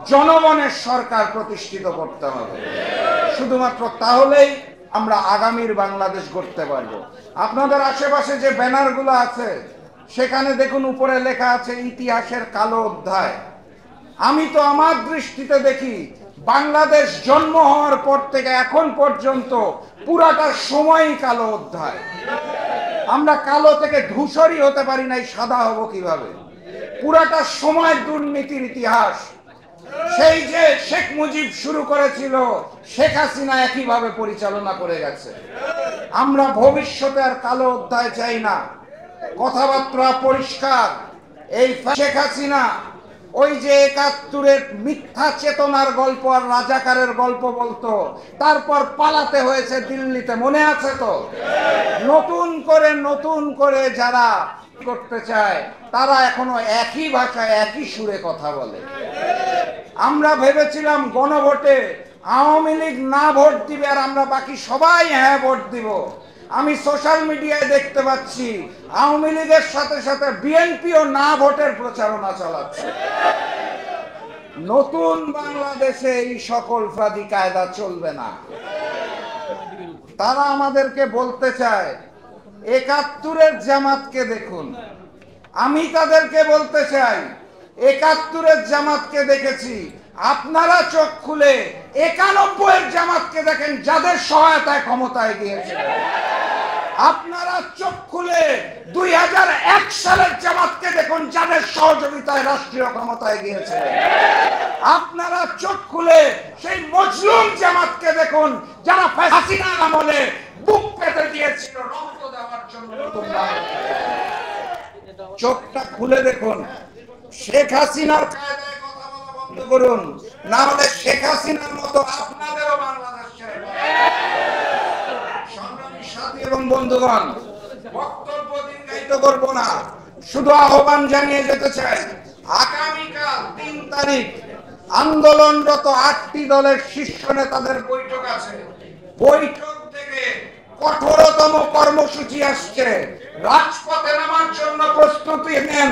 জনগণের সরকার প্রতিষ্ঠিত করতে হবে। শুধুমাত্র তাহলেই আমরা আগামীর বাংলাদেশ গড়তে পারবো। আপনাদের আশেপাশে যে ব্যানারগুলো আছে সেখানে দেখুন উপরে লেখা আছে ইতিহাসের কালো অধ্যায়। আমি তো আমার দৃষ্টিতে দেখি বাংলাদেশ জন্ম হওয়ার পর থেকে এখন পর্যন্ত পুরাটা সময়ই কালো অধ্যায়। আমরা কালো থেকে ধূসরই হতে পারি নাই, সাদা হব কিভাবে? পুরাটা সময় দুর্নীতির ইতিহাস। সেই যে শেখ মুজিব শুরু করেছিল, শেখ হাসিনা একইভাবে পরিচালনা করে গেছে। আমরা ভবিষ্যতে আর কালো অধ্যায় চাই না। কথাবার্তা পরিষ্কার। এই শেখ হাসিনা ওই যে ৭১-এর মিথ্যা চেতনার গল্প আর রাজাকারের গল্প বলতো, তারপর পালাতে হয়েছে দিল্লিতে, মনে আছে তো? নতুন করে যারা করতে চায় তারা এখনো একই ভাষায় একই সুরে কথা বলে। আমরা ভেবেছিলাম গণভোটে আওয়ামী লীগ না ভোট দিবে আর আমরা বাকি সবাই হ্যাঁ ভোট দিব। আমি সোশ্যাল মিডিয়ায় দেখতে পাচ্ছি আওয়ামী লীগের সাথে সাথে বিএনপিও না ভোটের প্রচারণা চালাচ্ছে। নতুন বাংলাদেশে এই সকল ফাঁদি কায়দা চলবে না। তারা আমাদেরকে বলতে চায় ৭১-এর জামাতকে দেখুন। আমি তাদেরকে বলতে চাই ৭১-এর জামাতকে দেখেছি, আপনারা চোখ খুলে ৯১-এর জামাতকে দেখেন, যাদের সহায়তায় ক্ষমতায় গিয়েছে। আপনারা চোখ খুলে ২০০১ সালের জামাতকে দেখুন, যাদের সহযোগিতায় রাষ্ট্রীয় ক্ষমতায় গিয়েছে। আপনারা চোখ খুলে সেই মজলুম জামাতকে দেখুন, যারা হাসিনার আমলে বুক পেতে দিয়েছিল রক্ত দেওয়ার জন্য। চোখটা খুলে দেখুন, শেখ হাসিনার কায়দায় কথা বলা বন্ধ করুন, না হলে শেখ হাসিনার মতো আপনাদেরও বাংলাদেশ ছেড়ে সংগ্রামী সাথী এবং বন্ধুগণ, বক্তব্য দীর্ঘায়িত করব না, শুধু আহ্বান জানিয়ে যেতে চাই। আগামীকাল ৩ তারিখ আন্দোলনরত ৮টি দলের শীর্ষ নেতাদের বৈঠক আছে। বৈঠক থেকে কঠোরতম কর্মসূচি আসছে। রাজপথে নামার জন্য প্রস্তুতি নেন।